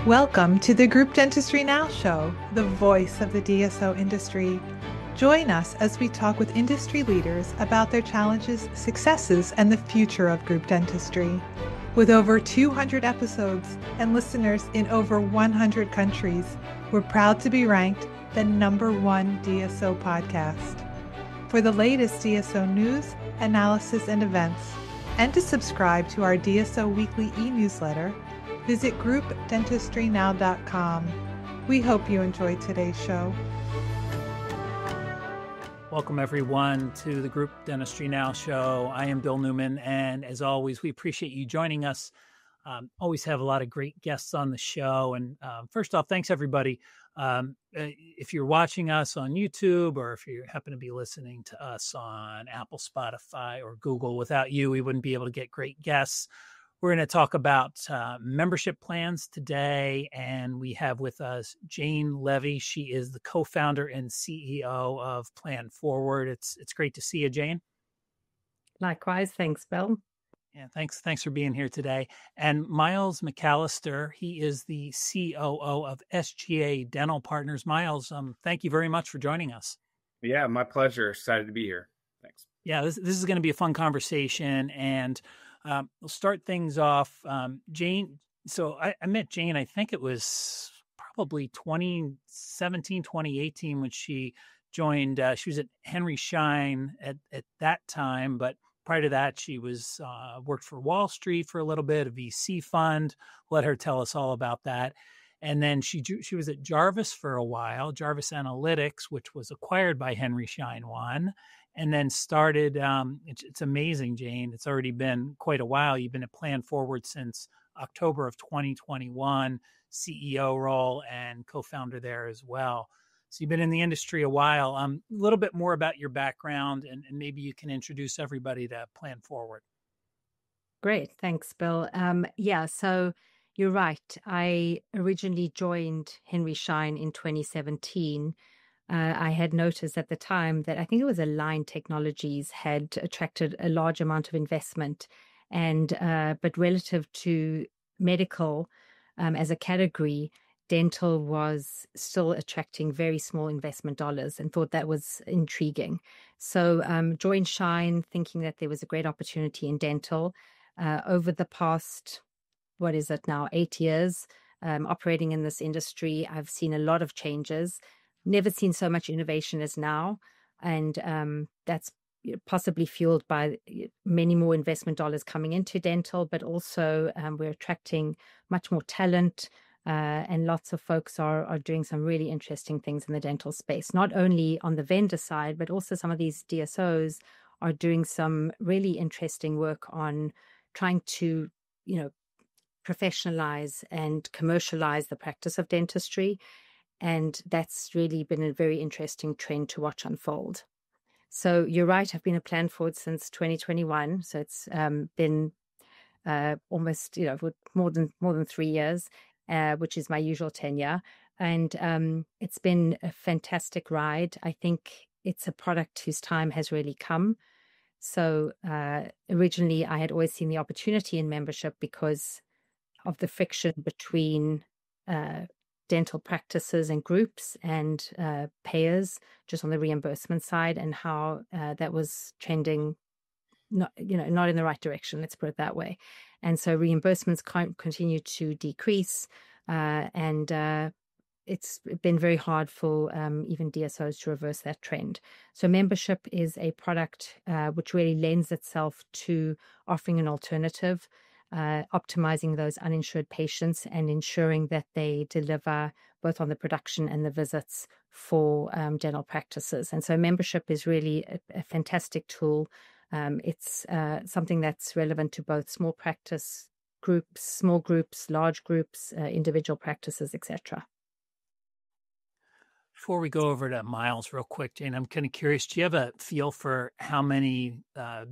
Welcome to the Group Dentistry Now show, the voice of the DSO industry. Join us as we talk with industry leaders about their challenges, successes, and the future of group dentistry. With over 200 episodes and listeners in over 100 countries, we're proud to be ranked the #1 DSO podcast. For the latest DSO news, analysis, and events, and to subscribe to our DSO weekly e-newsletter, visit groupdentistrynow.com. We hope you enjoyed today's show. Welcome, everyone, to the Group Dentistry Now show. I am Bill Newman, and as always, we appreciate you joining us. Always have a lot of great guests on the show. And first off, thanks, everybody. If you're watching us on YouTube, or if you happen to be listening to us on Apple, Spotify, or Google, without you, we wouldn't be able to get great guests. We're going to talk about membership plans today, and we have with us Jane Levy. She is the co-founder and CEO of Plan Forward. It's great to see you, Jane. Likewise. Thanks, Bill. Yeah, thanks for being here today. And Myles McAllister, he is the COO of SGA Dental Partners. Myles, thank you very much for joining us. Yeah, my pleasure. Excited to be here. Thanks. Yeah, this is going to be a fun conversation, and we'll start things off. Jane, so I met Jane, I think it was probably 2017, 2018 when she joined. She was at Henry Schein at that time, but prior to that, she was worked for Wall Street for a little bit, a VC fund. Let her tell us all about that. And then she was at Jarvis for a while, Jarvis Analytics, which was acquired by Henry Schein One, and then started, it's amazing, Jane, it's already been quite a while. You've been at Plan Forward since October of 2021, CEO role and co-founder there as well. So you've been in the industry a while. A little bit more about your background, and maybe you can introduce everybody to Plan Forward. Great. Thanks, Bill. So you're right. I originally joined Henry Schein in 2017. I had noticed at the time that I think it was Align Technologies had attracted a large amount of investment, and but relative to medical as a category, dental was still attracting very small investment dollars, and thought that was intriguing. So joined Schein thinking that there was a great opportunity in dental. Over the past, 8 years operating in this industry, I've seen a lot of changes. Never seen so much innovation as now. And that's possibly fueled by many more investment dollars coming into dental, but also we're attracting much more talent, and lots of folks are doing some really interesting things in the dental space, not only on the vendor side, but also some of these DSOs are doing some really interesting work on trying to, professionalize and commercialize the practice of dentistry. And that's really been a very interesting trend to watch unfold. So you're right, I've been a Plan Forward since 2021. So it's been almost, more than 3 years, which is my usual tenure. And it's been a fantastic ride. I think it's a product whose time has really come. So originally, I had always seen the opportunity in membership because of the friction between dental practices and groups and payers, just on the reimbursement side, and how that was trending, not in the right direction. Let's put it that way. And so reimbursements continue to decrease, and it's been very hard for even DSOs to reverse that trend. So membership is a product which really lends itself to offering an alternative, optimizing those uninsured patients and ensuring that they deliver both on the production and the visits for dental practices. And so membership is really a fantastic tool. It's something that's relevant to both small practice groups, small groups, large groups, individual practices, etc. Before we go over to Myles real quick, Jane, I'm kind of curious, do you have a feel for how many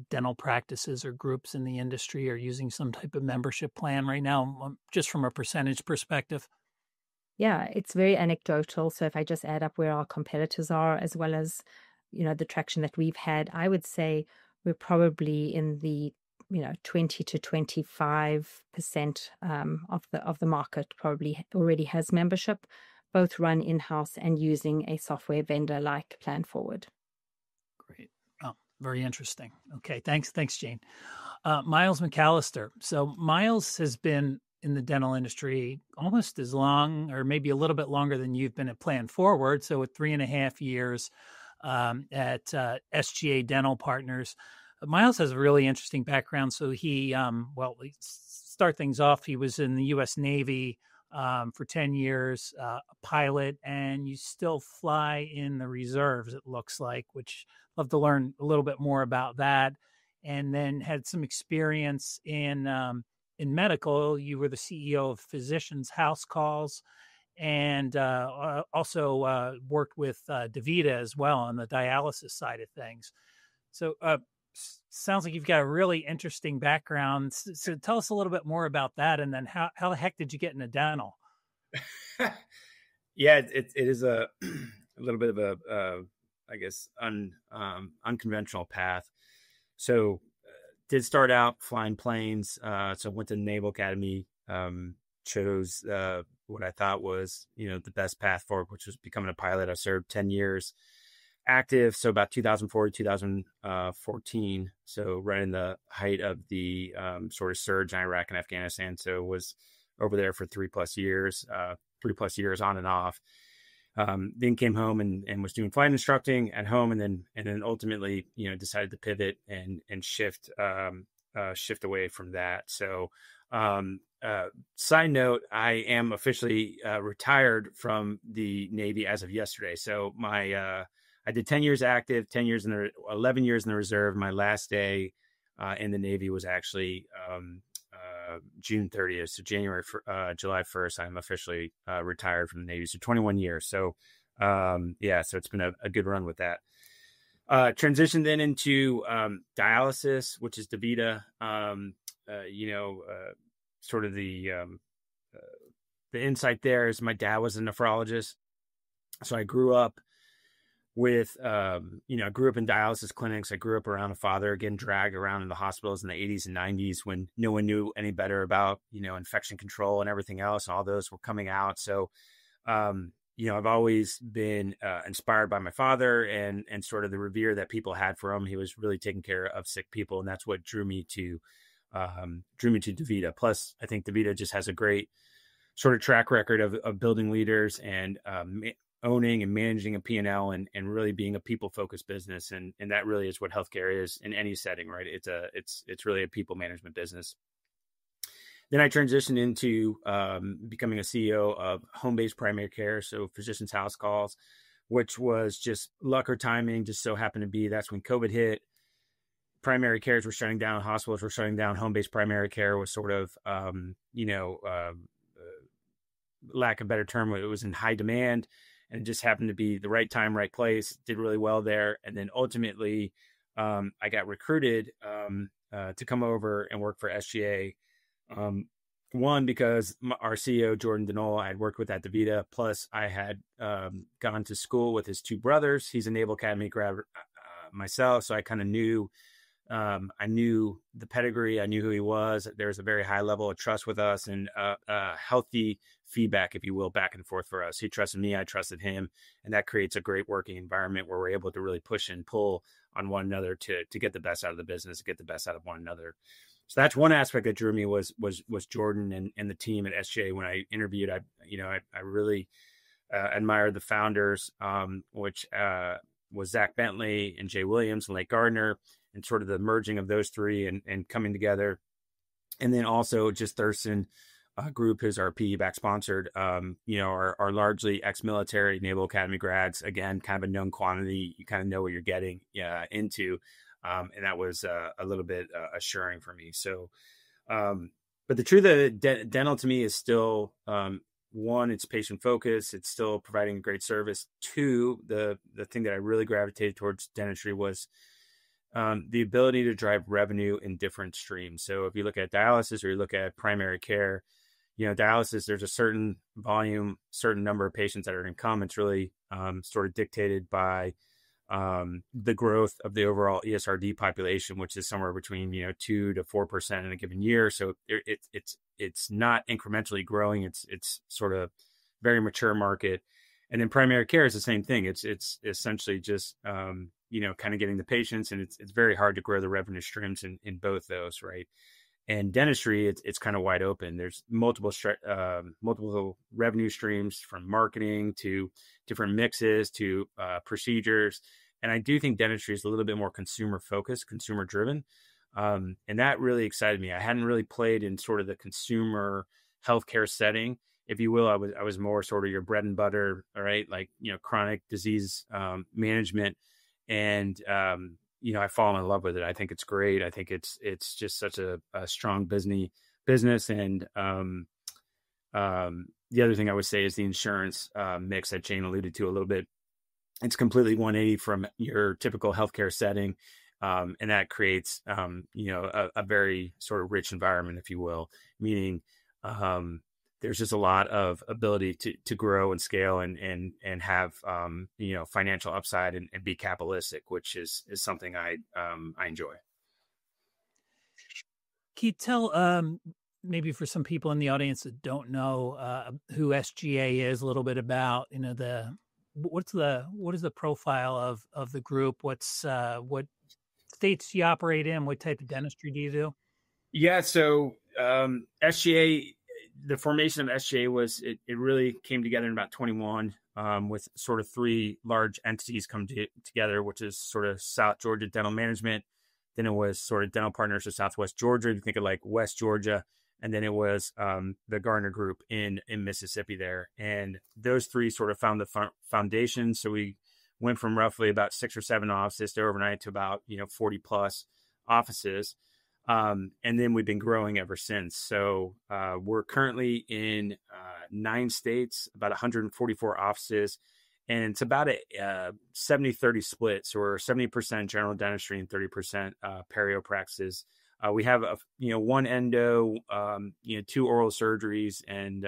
dental practices or groups in the industry are using some type of membership plan right now, just from a percentage perspective? Yeah, it's very anecdotal. So if I just add up where our competitors are, as well as, the traction that we've had, I would say we're probably in the 20 to 25% of the market probably already has membership, both run in-house and using a software vendor like Plan Forward. Great. Oh, very interesting. Okay. Thanks, Jane. Myles McAllister. So Myles has been in the dental industry almost as long, or maybe a little bit longer than you've been at Plan Forward. So with 3.5 years at SGA Dental Partners. Myles has a really interesting background. So he, start things off, he was in the U.S. Navy for 10 years, a pilot, and you still fly in the reserves, it looks like, which I'd love to learn a little bit more about that. And then had some experience in medical. You were the CEO of Physicians House Calls, and also worked with DaVita as well on the dialysis side of things. So sounds like you've got a really interesting background. So tell us a little bit more about that, and then how the heck did you get into dental? Yeah, it is a little bit of a I guess unconventional path. So did start out flying planes. So went to the Naval Academy, chose what I thought was, the best path forward, which was becoming a pilot. I served 10 years active. So about 2004 to 2014. So right in the height of the sort of surge in Iraq and Afghanistan. So was over there for 3+ years on and off. Then came home and was doing flight instructing at home, and then ultimately, decided to pivot and shift away from that. So, side note, I am officially retired from the Navy as of yesterday. So I did 10 years active, 11 years in the reserve. My last day in the Navy was actually June 30th. So July 1st, I'm officially retired from the Navy. So 21 years. So so it's been a good run with that. Transitioned then into dialysis, which is DaVita. Sort of the insight there is my dad was a nephrologist. So I grew up with, I grew up in dialysis clinics. I grew up around a father getting dragged around in the hospitals in the 80s and 90s when no one knew any better about, infection control and everything else. All those were coming out. So, I've always been inspired by my father and sort of the revere that people had for him. He was really taking care of sick people, and that's what drew me to DaVita. Plus, I think DaVita just has a great sort of track record of building leaders and owning and managing a P&L and really being a people-focused business. And that really is what healthcare is in any setting, right? It's really a people management business. Then I transitioned into becoming a CEO of home-based primary care. So Physicians House Calls, which was just luck or timing, just so happened to be that's when COVID hit. Primary cares were shutting down, hospitals were shutting down, home-based primary care was sort of, lack of a better term, it was in high demand. And it just happened to be the right time, right place, did really well there. And then ultimately, I got recruited to come over and work for SGA. One, because our CEO, Jordan Denola, I had worked with at DaVita. Plus, I had gone to school with his two brothers. He's a Naval Academy grad myself. So I kind of knew, I knew the pedigree. I knew who he was. There was a very high level of trust with us and healthy feedback, if you will, back and forth for us. He trusted me, I trusted him, and that creates a great working environment where we're able to really push and pull on one another to get the best out of the business, to get the best out of one another. So that's one aspect that drew me was Jordan and the team at SGA. When I interviewed, I really admired the founders, which was Zach Bentley and Jay Williams and Lake Gardner, and sort of the merging of those three and coming together. And then also just Thurston Group, who's our PE-backed sponsored, are largely ex-military Naval Academy grads. Again, kind of a known quantity. You kind of know what you're getting into. And that was a little bit assuring for me. So, but the truth of dental to me is still, one, it's patient focused. It's still providing great service. Two, the thing that I really gravitated towards dentistry was the ability to drive revenue in different streams. So if you look at dialysis or you look at primary care, dialysis, there's a certain volume, certain number of patients that are going to come. It's really sort of dictated by the growth of the overall ESRD population, which is somewhere between 2 to 4% in a given year. So it's not incrementally growing. It's sort of very mature market. And then primary care is the same thing. It's essentially just kind of getting the patients, and it's very hard to grow the revenue streams in both those, right? And dentistry, it's kind of wide open. There's multiple revenue streams, from marketing to different mixes to procedures. And I do think dentistry is a little bit more consumer focused, consumer driven. And that really excited me. I hadn't really played in sort of the consumer healthcare setting, if you will. I was more sort of your bread and butter, all right, like, chronic disease management. And I fall in love with it. I think it's great. I think it's just such a strong business. And the other thing I would say is the insurance mix that Jane alluded to a little bit. It's completely 180 from your typical healthcare setting. And that creates, a very sort of rich environment, if you will, meaning there's just a lot of ability to grow and scale and have, financial upside and be capitalistic, which is something I enjoy. Can you tell, maybe for some people in the audience that don't know who SGA is, a little bit about, what is the profile of the group? What states do you operate in? What type of dentistry do you do? Yeah. So SGA, the formation of SGA was, it really came together in about 21 with sort of three large entities come together, which is sort of South Georgia Dental Management. Then it was sort of Dental Partners of Southwest Georgia. You think of like West Georgia. And then it was the Garner Group in Mississippi there. And those three sort of found the foundation. So we went from roughly about 6 or 7 offices to overnight to about, 40 plus offices. And then we've been growing ever since. So we're currently in 9 states, about 144 offices. And it's about a 70-30 split. So we're 70% general dentistry and 30% perio practices. We have one endo, 2 oral surgeries, and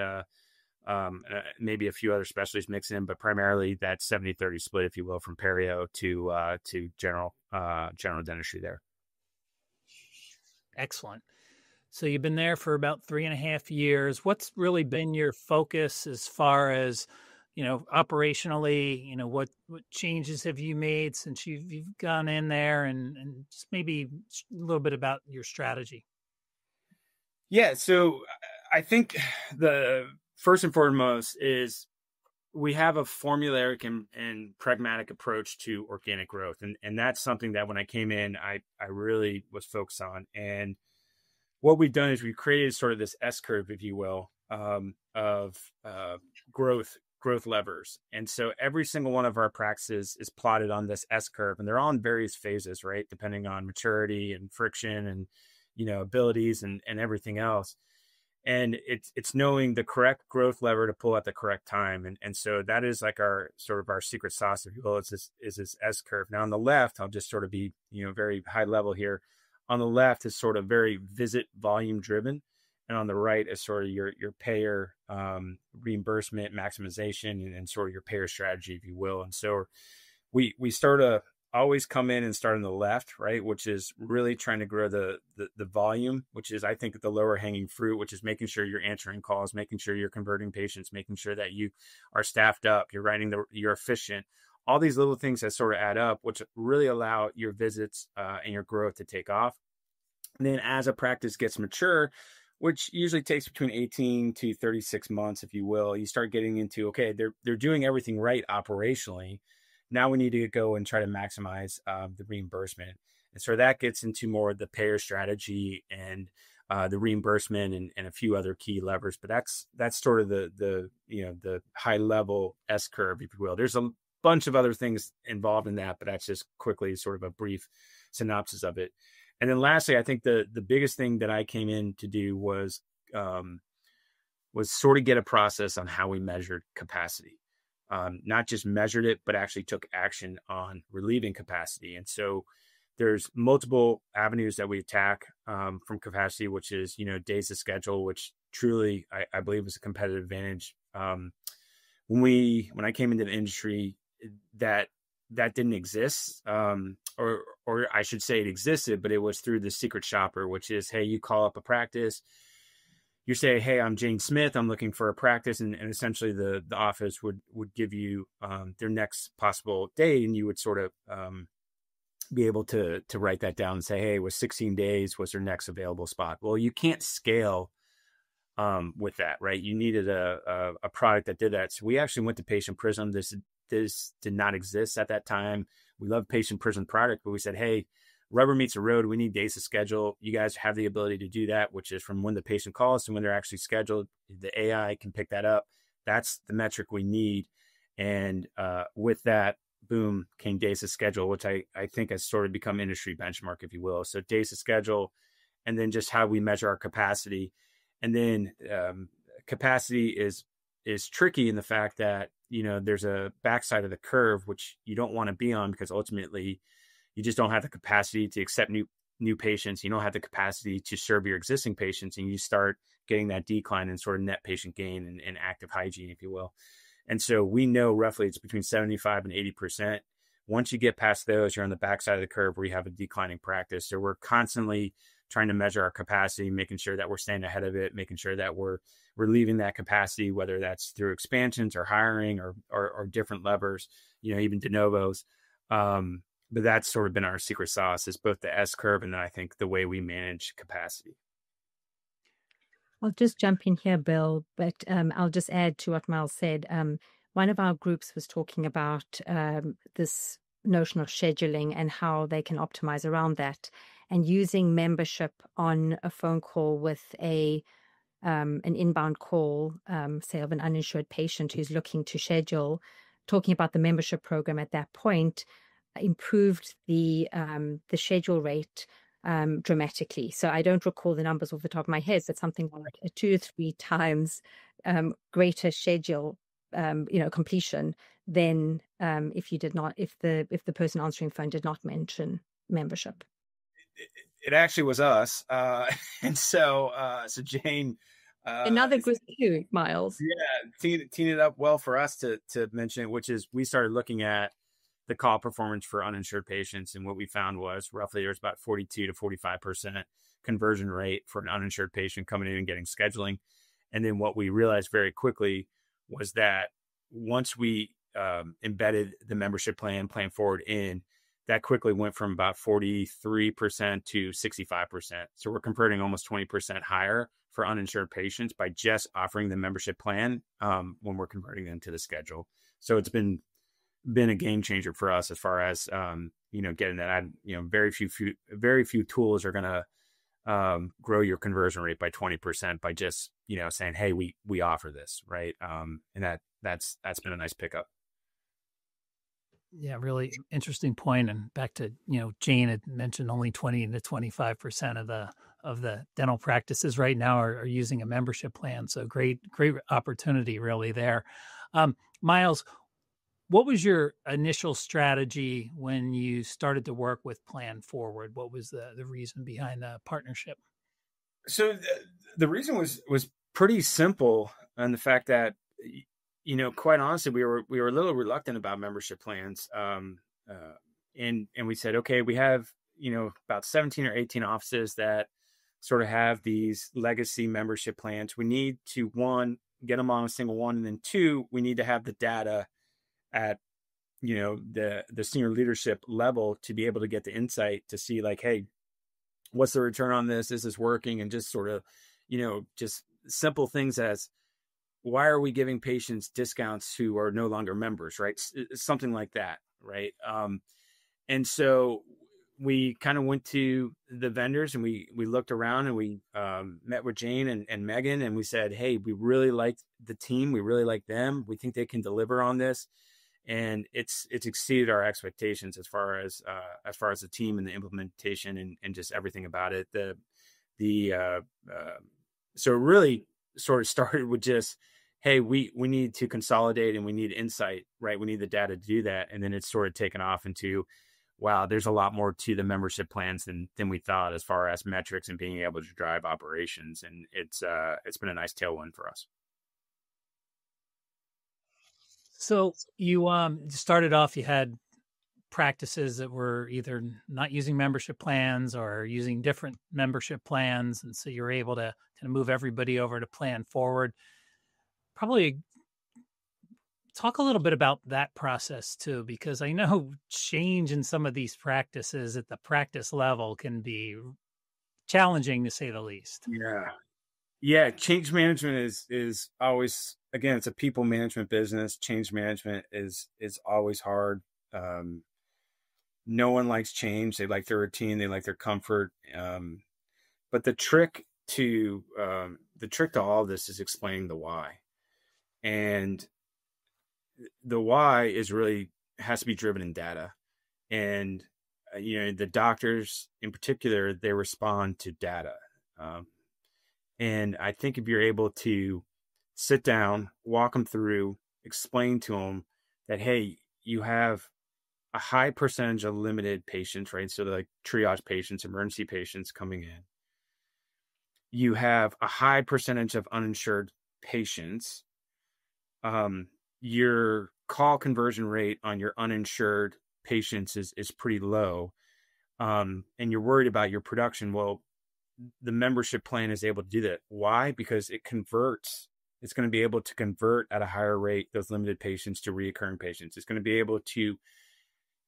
maybe a few other specialties mixed in, but primarily that 70-30 split, if you will, from perio to general dentistry there. Excellent. So you've been there for about 3.5 years. What's really been your focus as far as, operationally, what changes have you made since you've gone in there, and just maybe a little bit about your strategy? Yeah. So I think the first and foremost is we have a formulaic and pragmatic approach to organic growth. And that's something that when I came in, I really was focused on. And what we've done is we've created sort of this S curve, if you will, of growth levers. And so every single one of our practices is plotted on this S curve, and they're all in various phases, right? Depending on maturity and friction and, abilities and everything else. And it's knowing the correct growth lever to pull at the correct time. And so that is like our sort of our secret sauce, if you will, is this S curve. Now on the left, I'll just sort of be, very high level here. On the left is sort of very visit volume driven. And on the right is sort of your payer reimbursement maximization and sort of your payer strategy, if you will. And so we sort of always come in and start on the left, right, which is really trying to grow the volume, which is, I think, the lower hanging fruit, which is making sure you're answering calls, making sure you're converting patients, making sure that you are staffed up, you're efficient. All these little things that sort of add up, which really allow your visits and your growth to take off. And then as a practice gets mature, which usually takes between 18 to 36 months, if you will, you start getting into, okay, they're doing everything right operationally. Now we need to go and try to maximize the reimbursement. And so that gets into more of the payer strategy and the reimbursement and a few other key levers. But that's sort of the high level S curve, if you will. There's a bunch of other things involved in that, but that's just quickly sort of a brief synopsis of it. And then lastly, I think the biggest thing that I came in to do was sort of get a process on how we measured capacity. Not just measured it, but actually took action on relieving capacity. And so there's multiple avenues that we attack from capacity, which is, days of schedule, which truly I believe is a competitive advantage. When I came into the industry, that that didn't exist, or I should say it existed, but it was through the secret shopper, which is, hey, you call up a practice, you say, hey, I'm Jane Smith, I'm looking for a practice, and essentially the office would give you their next possible date, and you would sort of be able to write that down and say, hey, it was 16 days was their next available spot. Well, you can't scale with that, right? You needed a product that did that. So we actually went to Patient Prism. This did not exist at that time. We love Patient Prism product, but we said, hey, rubber meets the road. We need days to schedule. You guys have the ability to do that, which is from when the patient calls to when they're actually scheduled. The AI can pick that up. That's the metric we need. And with that, boom, came days to schedule, which I think has sort of become industry benchmark, if you will. So days to schedule, and then just how we measure our capacity. And then capacity is tricky in the fact that, there's a backside of the curve, which you don't want to be on, because ultimately you just don't have the capacity to accept new patients. You don't have the capacity to serve your existing patients, and you start getting that decline in sort of net patient gain and active hygiene, if you will. And so we know roughly it's between 75 and 80%. Once you get past those, you're on the backside of the curve where you have a declining practice. So we're constantly trying to measure our capacity, making sure that we're staying ahead of it, making sure that we're relieving that capacity, whether that's through expansions or hiring or different levers, even de novos. But that's sort of been our secret sauce, is both the S curve and then I think the way we manage capacity. I'll just jump in here, Bill, but I'll just add to what Myles said. One of our groups was talking about this notion of scheduling and how they can optimize around that, and using membership on a phone call with an inbound call, say of an uninsured patient who's looking to schedule, talking about the membership program at that point improved the schedule rate dramatically. So I don't recall the numbers off the top of my head, but something like a 2 to 3 times greater schedule completion than if the person answering phone did not mention membership. It actually was us, and so Jane. Another good cue, Myles. Yeah, teed it up well for us to mention it, which is we started looking at the call performance for uninsured patients, and what we found was roughly there's about 42 to 45% conversion rate for an uninsured patient coming in and getting scheduling. And then what we realized very quickly was that once we embedded the membership plan forward in, that quickly went from about 43% to 65%. So we're converting almost 20% higher for uninsured patients by just offering the membership plan when we're converting them to the schedule. So it's been a game changer for us as far as getting that. Very few tools are going to grow your conversion rate by 20% by just saying, hey, we offer this, right? And that's been a nice pickup. Yeah, really interesting point. And back to, Jane had mentioned only 20 to 25% of the dental practices right now are using a membership plan. So great opportunity really there. Myles, what was your initial strategy when you started to work with Plan Forward? What was the reason behind the partnership? So the reason was pretty simple, and the fact that, quite honestly, we were a little reluctant about membership plans. And we said, okay, we have, about 17 or 18 offices that sort of have these legacy membership plans. We need to, one, get them on a single one. And then two, we need to have the data at, the senior leadership level to be able to get the insight to see like, hey, what's the return on this? Is this working? And just sort of, just simple things as, why are we giving patients discounts who are no longer members, right? Something like that, right? And so we kind of went to the vendors and we looked around and we met with Jane and Megan, and we said, hey, we really like the team. We really like them. We think they can deliver on this. And it's exceeded our expectations as far as the team and the implementation and just everything about it. So it really sort of started with just, hey, we need to consolidate and we need insight, right? We need the data to do that. And then it's sort of taken off into, wow, there's a lot more to the membership plans than we thought as far as metrics and being able to drive operations. And it's been a nice tailwind for us. So you started off, you had practices that were either not using membership plans or using different membership plans. And so you're able to kind of move everybody over to Plan Forward. Probably talk a little bit about that process too, because I know change in some of these practices at the practice level can be challenging, to say the least. Yeah. Change management is always, again, it's a people management business. Change management is always hard. No one likes change. They like their routine. They like their comfort. But the trick to all of this is explaining the why. And the why is really has to be driven in data. And, the doctors in particular, they respond to data. And I think if you're able to sit down, walk them through, explain to them that, hey, you have a high percentage of limited patients, right? So like triage patients, emergency patients coming in. You have a high percentage of uninsured patients. Your call conversion rate on your uninsured patients is pretty low. And you're worried about your production. Well, the membership plan is able to do that. Why? Because it converts. It's going to be able to convert at a higher rate those limited patients to reoccurring patients. It's going to be able to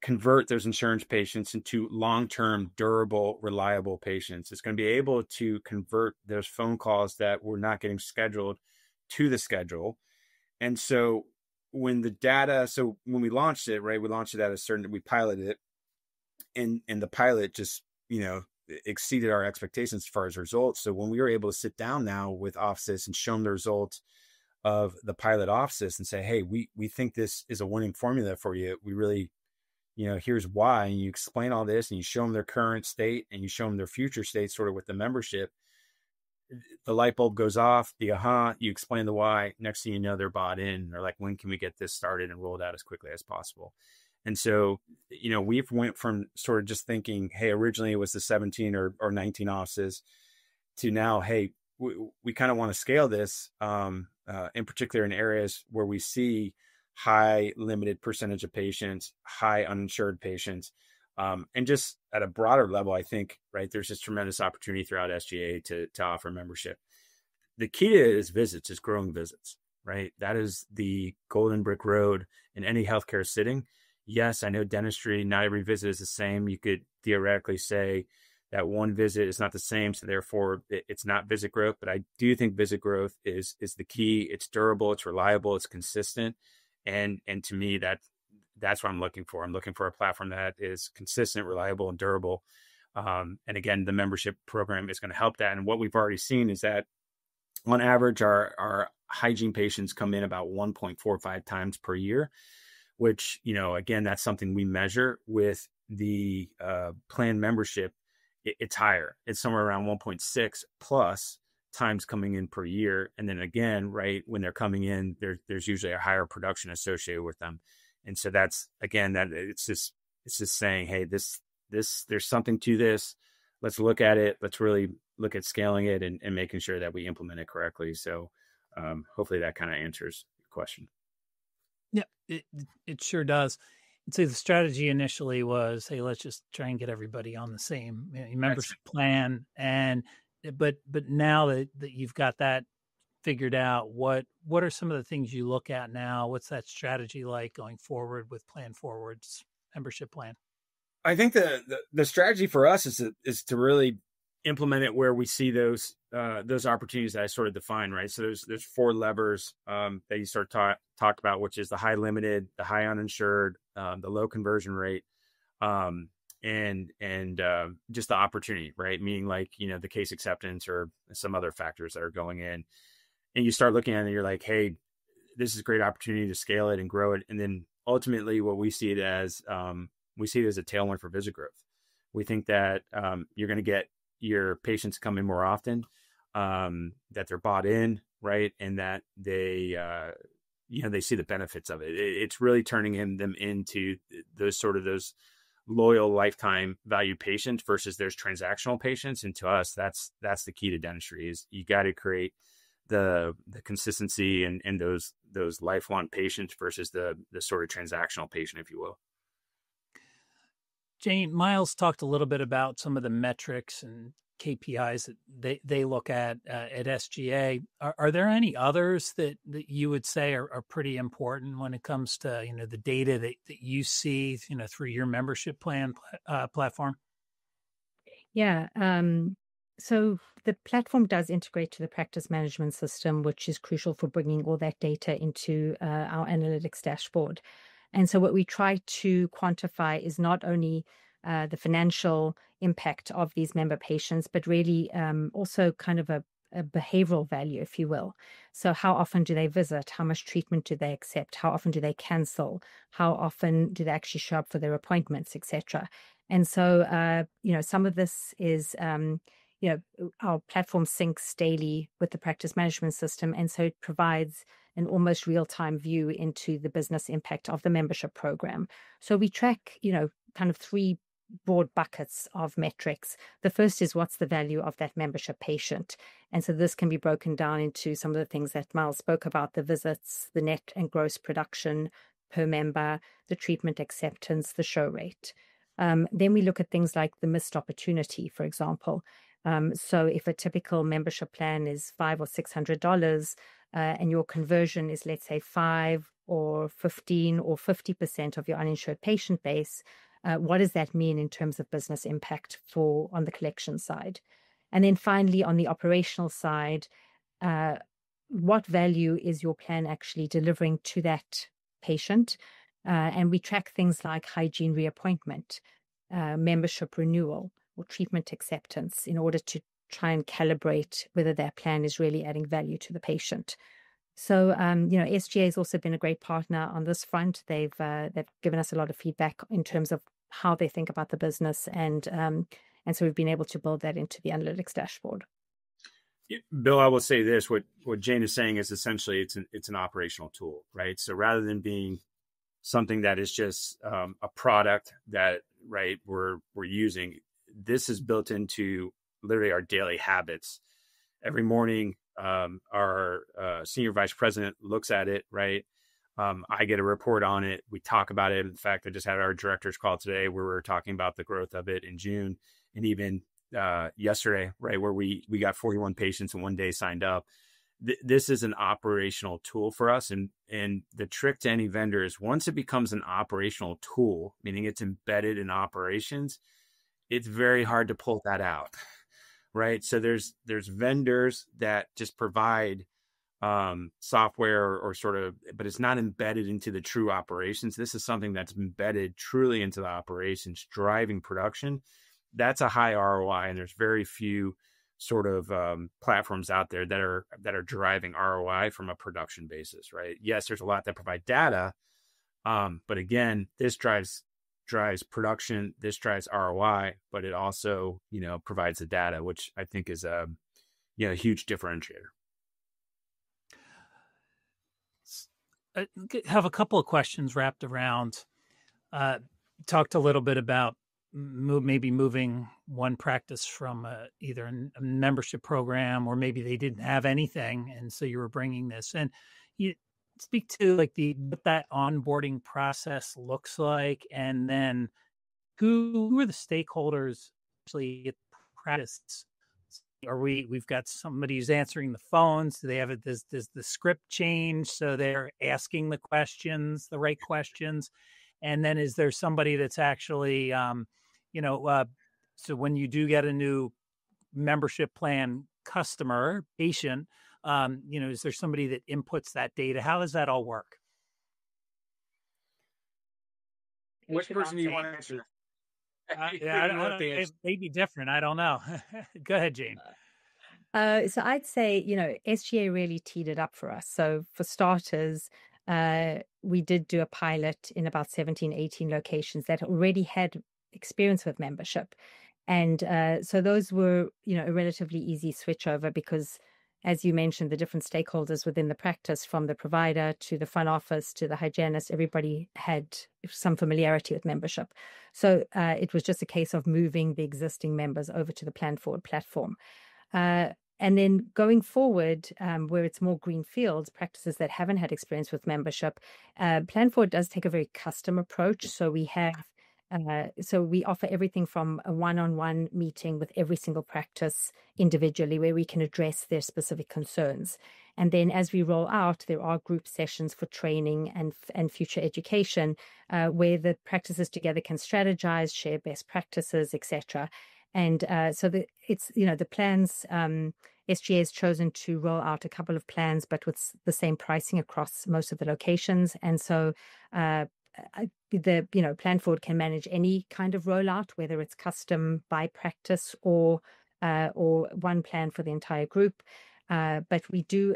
convert those insurance patients into long-term, durable, reliable patients. It's going to be able to convert those phone calls that were not getting scheduled to the schedule. And so when we launched it, right, we launched it we piloted it, and the pilot just, exceeded our expectations as far as results. So when we were able to sit down now with offices and show them the results of the pilot offices and say, hey, we think this is a winning formula for you. We really, here's why. And you explain all this and you show them their current state and you show them their future state sort of with the membership. The light bulb goes off, you explain the why. Next thing you know, they're bought in. They're like, when can we get this started and rolled out as quickly as possible? And so, we've went from sort of just thinking, hey, originally it was the 17 or 19 offices to now, hey, we kind of want to scale this, in particular in areas where we see high limited percentage of patients, high uninsured patients. And just at a broader level, I think, right, there's this tremendous opportunity throughout SGA to offer membership. The key to it is visits, is growing visits, right? That is the golden brick road in any healthcare setting. Yes, I know dentistry, not every visit is the same. You could theoretically say that one visit is not the same, so therefore it's not visit growth. But I do think visit growth is the key. It's durable, it's reliable, it's consistent. And to me, that's what I'm looking for. I'm looking for a platform that is consistent, reliable, and durable. And again, the membership program is going to help that. And what we've already seen is that on average, our hygiene patients come in about 1.45 times per year, which, again, that's something we measure with the plan membership. It's higher. It's somewhere around 1.6 plus times coming in per year. And then again, right, when they're coming in, there's usually a higher production associated with them. And so that's, again, that it's just saying, hey, this there's something to this. Let's look at it. Let's really look at scaling it and making sure that we implement it correctly. So hopefully that kind of answers your question. Yeah, it sure does. I'd say the strategy initially was, hey, let's just try and get everybody on the same membership plan. But now that you've got that figured out, what are some of the things you look at now? What's that strategy like going forward with Plan Forward's membership plan? I think the strategy for us is to really implement it where we see those opportunities that I sort of defined, right? So there's 4 levers that you sort of talked about, which is the high limited, the high uninsured, the low conversion rate, and just the opportunity, right? Meaning like, the case acceptance or some other factors that are going in. And you start looking at it and you're like, hey, this is a great opportunity to scale it and grow it. And then ultimately what we see it as a tailwind for visit growth. We think that you're going to get your patients come in more often, that they're bought in, right? And that they see the benefits of it. It's really turning them into those loyal lifetime value patients versus there's transactional patients. And to us, that's the key to dentistry is you got to create the consistency and those lifelong patients versus the sort of transactional patient, if you will. Jane, Myles talked a little bit about some of the metrics and KPIs that they look at SGA. Are there any others that you would say are pretty important when it comes to, the data that you see, through your membership plan platform? Yeah. So the platform does integrate to the practice management system, which is crucial for bringing all that data into our analytics dashboard. And so what we try to quantify is not only the financial impact of these member patients, but really also kind of a behavioral value, if you will. So how often do they visit? How much treatment do they accept? How often do they cancel? How often do they actually show up for their appointments, etc.? And so, some of this is, our platform syncs daily with the practice management system. And so it provides an almost real-time view into the business impact of the membership program. So we track, kind of three broad buckets of metrics. The first is what's the value of that membership patient. And so this can be broken down into some of the things that Myles spoke about, the visits, the net and gross production per member, the treatment acceptance, the show rate. Then we look at things like the missed opportunity, for example. So if a typical membership plan is $500 or $600 and your conversion is, let's say, 5 or 15 or 50% of your uninsured patient base, what does that mean in terms of business impact on the collection side? And then finally, on the operational side, what value is your plan actually delivering to that patient? And we track things like hygiene reappointment, membership renewal, or treatment acceptance in order to try and calibrate whether their plan is really adding value to the patient. So, SGA has also been a great partner on this front. They've given us a lot of feedback in terms of how they think about the business, and so we've been able to build that into the analytics dashboard. Bill, I will say this: what Jane is saying is essentially it's an operational tool, right? So rather than being something that is just a product that we're using, this is built into literally our daily habits. Every morning, our senior vice president looks at it, right? I get a report on it. We talk about it. In fact, I just had our directors call today where we were talking about the growth of it in June, and even yesterday, right, where we got 41 patients in one day signed up. This is an operational tool for us. And the trick to any vendor is once it becomes an operational tool, meaning it's embedded in operations, it's very hard to pull that out, right? So there's vendors that just provide software or sort of, but it's not embedded into the true operations. This is something that's embedded truly into the operations, driving production. That's a high ROI, and there's very few sort of platforms out there that are driving ROI from a production basis, right? Yes, there's a lot that provide data, but again, this drives production, this drives ROI, but it also provides the data, which I think is a huge differentiator. I have a couple of questions wrapped around. Talked a little bit about maybe moving one practice from either a membership program, or maybe they didn't have anything, and so you were bringing this. And you speak to like what that onboarding process looks like, and then who are the stakeholders actually at the practice? We've got somebody who's answering the phones. Do they have does the script change so they're asking the right questions? And then is there somebody that's actually, so when you do get a new membership plan patient, is there somebody that inputs that data? How does that all work? Which person do you want to answer? It may be different. I don't know. Go ahead, Jane. So I'd say, SGA really teed it up for us. So for starters, we did do a pilot in about 17, 18 locations that already had experience with membership. And so those were, a relatively easy switch over because, as you mentioned, the different stakeholders within the practice, from the provider to the front office to the hygienist, everybody had some familiarity with membership. So it was just a case of moving the existing members over to the Plan Forward platform. And then going forward, where it's more greenfield, practices that haven't had experience with membership, Plan Forward does take a very custom approach. So we have So we offer everything from a one-on-one meeting with every single practice individually where we can address their specific concerns. And then as we roll out, there are group sessions for training and future education where the practices together can strategize, share best practices, etc. And the plans, SGA has chosen to roll out a couple of plans, but with the same pricing across most of the locations. And so Plan Forward can manage any kind of rollout, whether it's custom by practice or one plan for the entire group. But we do,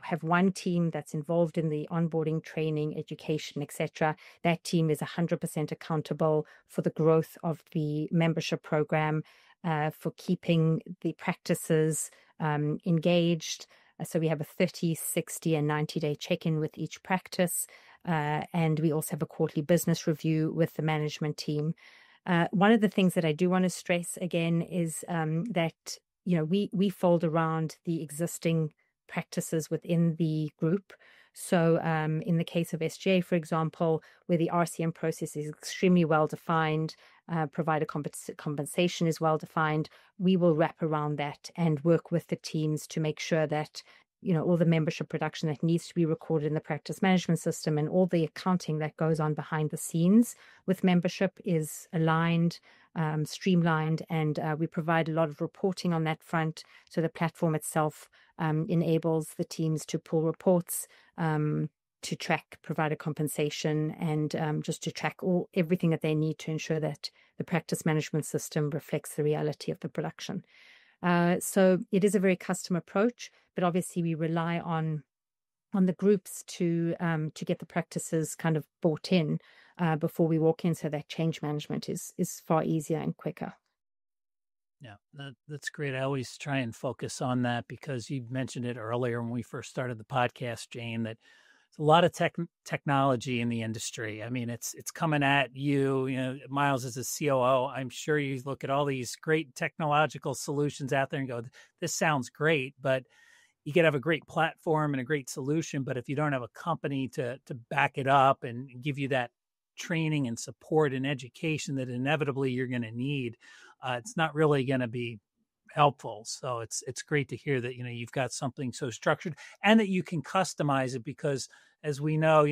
have one team that's involved in the onboarding, training, education, etc. That team is 100% accountable for the growth of the membership program, for keeping the practices engaged. So we have a 30, 60, and 90-day check-in with each practice. And we also have a quarterly business review with the management team. One of the things that I do want to stress again is that we fold around the existing practices within the group. So in the case of SGA, for example, where the RCM process is extremely well defined, provider compensation is well defined, we will wrap around that and work with the teams to make sure that all the membership production that needs to be recorded in the practice management system and all the accounting that goes on behind the scenes with membership is aligned, streamlined, and we provide a lot of reporting on that front. So the platform itself enables the teams to pull reports, to track provider compensation, and just to track everything that they need to ensure that the practice management system reflects the reality of the production. So it is a very custom approach, but obviously we rely on the groups to get the practices kind of bought in before we walk in, so that change management is far easier and quicker. Yeah, that's great. I always try and focus on that because you mentioned it earlier when we first started the podcast, Jane, that a lot of technology in the industry. I mean, it's coming at you. Myles is a COO. I'm sure you look at all these great technological solutions out there and go, "This sounds great," but you could have a great platform and a great solution, but if you don't have a company to back it up and give you that training and support and education that inevitably you're going to need, it's not really going to be helpful. So it's great to hear that you've got something so structured and that you can customize it, because as we know,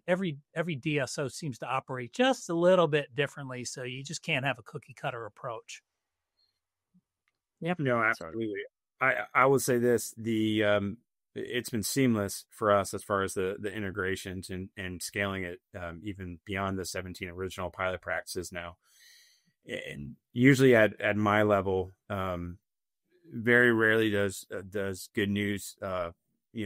every DSO seems to operate just a little bit differently, so you just can't have a cookie cutter approach. Yep. No, absolutely. I will say this: it's been seamless for us as far as the integrations and scaling it even beyond the 17 original pilot practices now. And usually at my level, very rarely does good news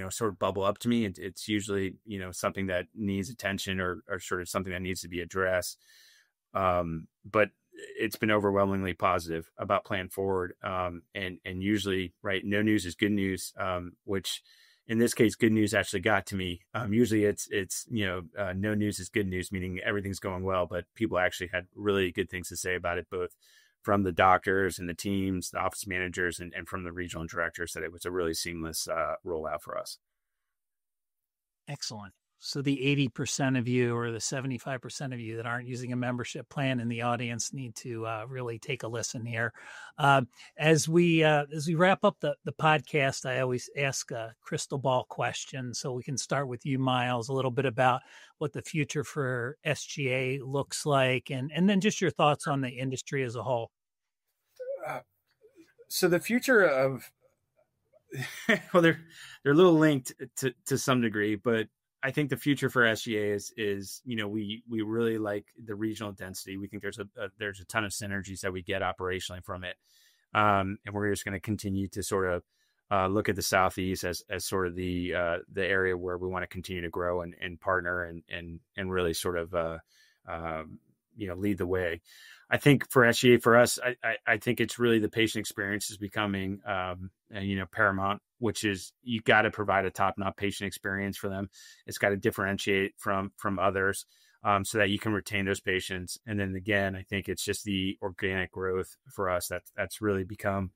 sort of bubble up to me. It's usually something that needs attention or sort of something that needs to be addressed. But it's been overwhelmingly positive about Plan Forward, and usually, right, no news is good news, which in this case, good news actually got to me. Usually it's no news is good news, meaning everything's going well, but people actually had really good things to say about it, both from the doctors and the teams, the office managers, and from the regional directors, that it was a really seamless rollout for us. Excellent. So the 80% of you or the 75% of you that aren't using a membership plan in the audience need to really take a listen here. As we wrap up the podcast, I always ask a crystal ball question. So we can start with you, Myles, a little bit about what the future for SGA looks like, and then just your thoughts on the industry as a whole. So the future of, well, they're a little linked to some degree, but I think the future for SGA is we really like the regional density. We think there's a ton of synergies that we get operationally from it, and we're just going to continue to sort of look at the Southeast as sort of the area where we want to continue to grow and partner and really sort of lead the way. I think for SGA, for us, I think it's really the patient experience is becoming paramount, which is you got to provide a top-notch patient experience for them. It's got to differentiate from others so that you can retain those patients. And then again, I think it's just the organic growth for us that's really become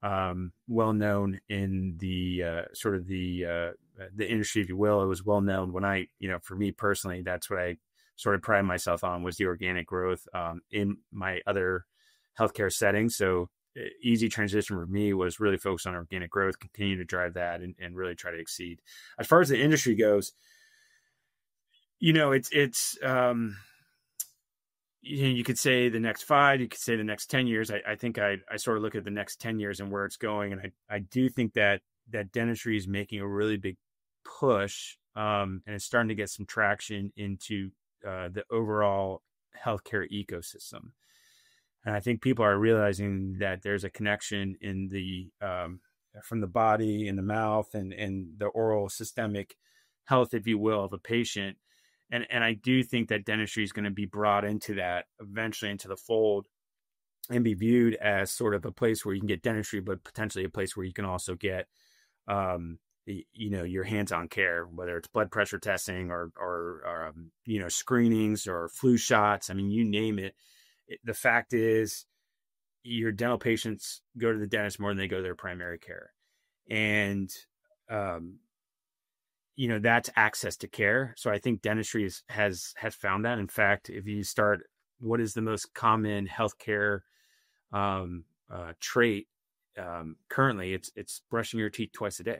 well known in the sort of the industry, if you will. It was well known when for me personally, that's what I sort of pride myself on was the organic growth in my other healthcare settings. So easy transition for me was really focus on organic growth, continue to drive that, and really try to exceed. As far as the industry goes, it's you could say the next 5, you could say the next 10 years. I think I sort of look at the next 10 years and where it's going. And I do think that dentistry is making a really big push, and it's starting to get some traction into the overall healthcare ecosystem. And I think people are realizing that there's a connection in the from the body and the mouth and the oral systemic health, if you will, of a patient. And I do think that dentistry is going to be brought into that eventually, into the fold, and be viewed as sort of a place where you can get dentistry, but potentially a place where you can also get, your hands-on care, whether it's blood pressure testing or screenings or flu shots. I mean, you name it. The fact is, your dental patients go to the dentist more than they go to their primary care. And, that's access to care. So I think dentistry has found that. In fact, if you start, what is the most common healthcare trait currently? It's brushing your teeth twice a day.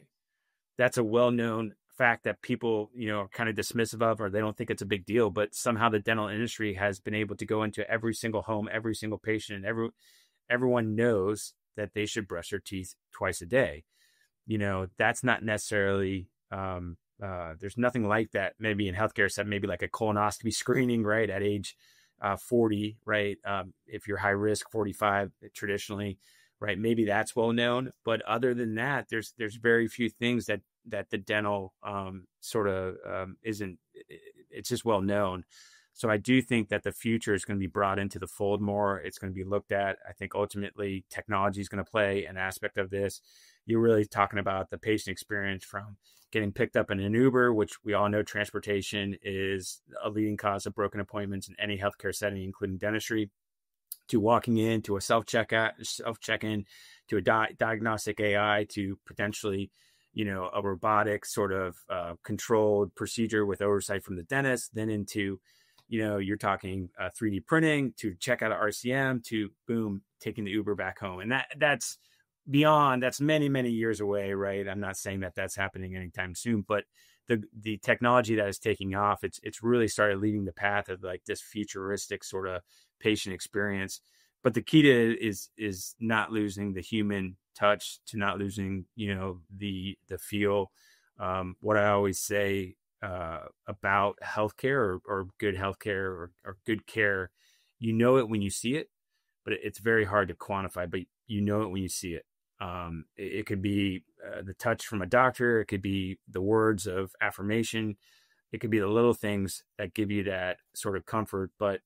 That's a well-known fact that people, are kind of dismissive of, or they don't think it's a big deal, but somehow the dental industry has been able to go into every single home, every single patient, and everyone knows that they should brush their teeth twice a day. That's not necessarily, there's nothing like that maybe in healthcare, except maybe like a colonoscopy screening, right, at age 40, right? If you're high risk, 45 traditionally, right? Maybe that's well known, but other than that, there's very few things that the dental isn't. It's just well known. So I do think that the future is going to be brought into the fold more. It's going to be looked at. I think ultimately technology is going to play an aspect of this. You're really talking about the patient experience, from getting picked up in an Uber, which we all know transportation is a leading cause of broken appointments in any healthcare setting, including dentistry, to walking in, to a self-check-in, to a diagnostic AI, to potentially, a robotic sort of controlled procedure with oversight from the dentist, then into, you're talking 3D printing, to check out an RCM, to boom, taking the Uber back home. And that's many, many years away, right? I'm not saying that that's happening anytime soon, but the technology that is taking off, it's really started leading the path of like this futuristic sort of patient experience. But the key to it is not losing the human touch, to not losing, the feel. What I always say about healthcare or good healthcare or good care, it when you see it, but it's very hard to quantify, but you know it when you see it. It could be the touch from a doctor. It could be the words of affirmation. It could be the little things that give you that sort of comfort. But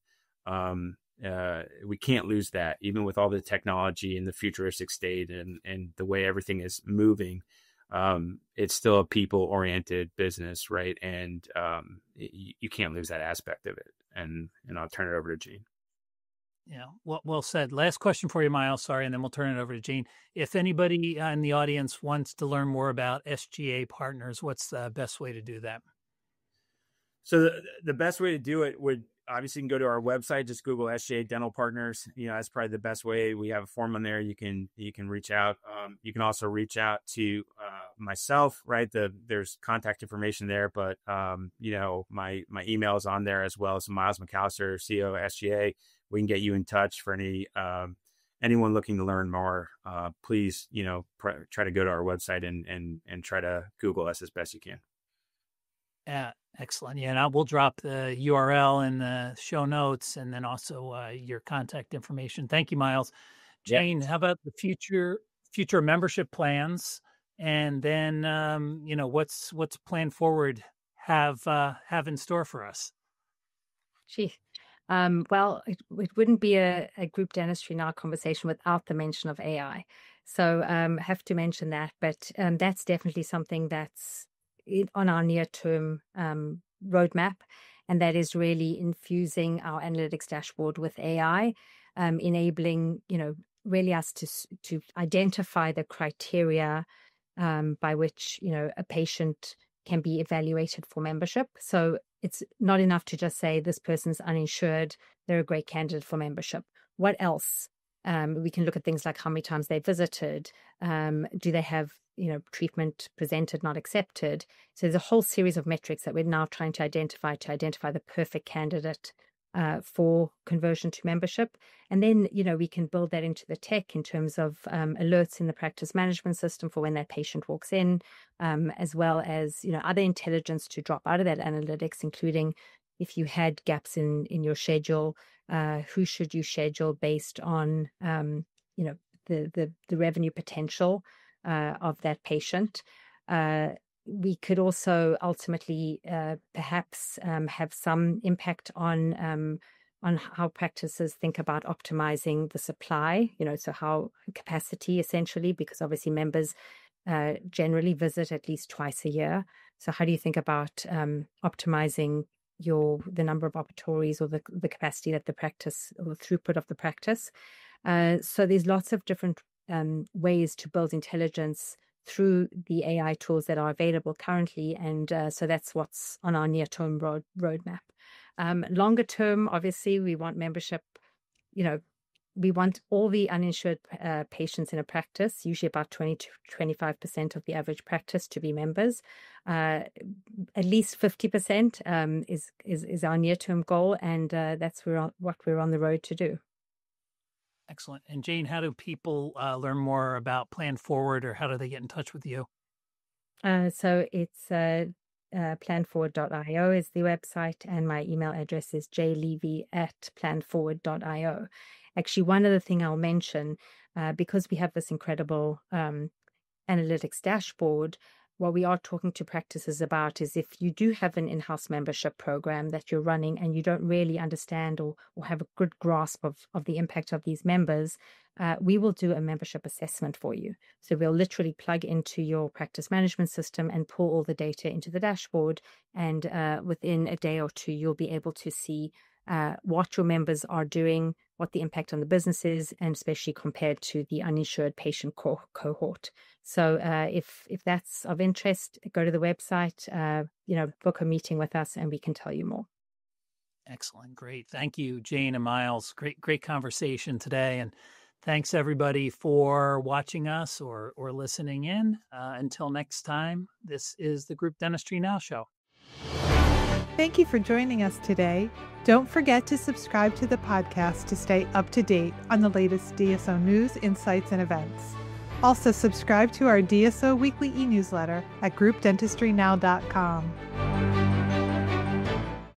we can't lose that, even with all the technology and the futuristic state and the way everything is moving. It's still a people-oriented business, right? And you can't lose that aspect of it. And I'll turn it over to Jane. Yeah, well said. Last question for you, Myles. Sorry, and then we'll turn it over to Jane. If anybody in the audience wants to learn more about SGA Partners, what's the best way to do that? So the best way to do it would obviously, you can go to our website, just Google SGA Dental Partners. That's probably the best way. We have a form on there. You can reach out. You can also reach out to myself, right? There's contact information there, but my email is on there, as well as Myles McAllister, CEO of SGA. We can get you in touch for anyone looking to learn more. Please, try to go to our website and try to Google us as best you can. Yeah, excellent. Yeah, and we'll drop the URL in the show notes, and then also your contact information. Thank you, Myles. Jane, How about the future membership plans, and then what's planned forward have in store for us? Gee. Well, it wouldn't be a group dentistry now conversation without the mention of AI. So have to mention that, but that's definitely something that's on our near-term roadmap, and that is really infusing our analytics dashboard with AI, enabling really us to identify the criteria by which a patient can be evaluated for membership. So it's not enough to just say this person's uninsured, they're a great candidate for membership. What else? We can look at things like how many times they visited. Do they have, treatment presented, not accepted? So there's a whole series of metrics that we're now trying to identify the perfect candidate for conversion to membership. And then, we can build that into the tech in terms of alerts in the practice management system for when that patient walks in, as well as, other intelligence to drop out of that analytics, including if you had gaps in your schedule, who should you schedule based on, the revenue potential of that patient. We could also ultimately perhaps have some impact on how practices think about optimizing the supply, so how capacity essentially, because obviously members generally visit at least twice a year. So how do you think about optimizing the number of operatories or the capacity that the practice or the throughput of the practice? So there's lots of different ways to build intelligence through the AI tools that are available currently. And so that's what's on our near-term roadmap. Longer term, obviously, we want membership, we want all the uninsured patients in a practice, usually about 20 to 25% of the average practice, to be members. At least 50% is our near-term goal, and that's what we're on the road to do. Excellent. And Jane, how do people learn more about Plan Forward, or how do they get in touch with you? So it's planforward.io is the website, and my email address is jlevy@planforward.io. Actually, one other thing I'll mention, because we have this incredible analytics dashboard, what we are talking to practices about is if you do have an in-house membership program that you're running and you don't really understand or have a good grasp of the impact of these members, we will do a membership assessment for you. So we'll literally plug into your practice management system and pull all the data into the dashboard. And within a day or two, you'll be able to see what your members are doing, what the impact on the business is, and especially compared to the uninsured patient cohort. So if that's of interest, go to the website, book a meeting with us, and we can tell you more. Excellent. Great. Thank you, Jane and Myles. Great conversation today. And thanks everybody for watching us or listening in. Until next time, this is the Group Dentistry Now Show. Thank you for joining us today. Don't forget to subscribe to the podcast to stay up to date on the latest DSO news, insights, and events. Also, subscribe to our DSO weekly e-newsletter at groupdentistrynow.com.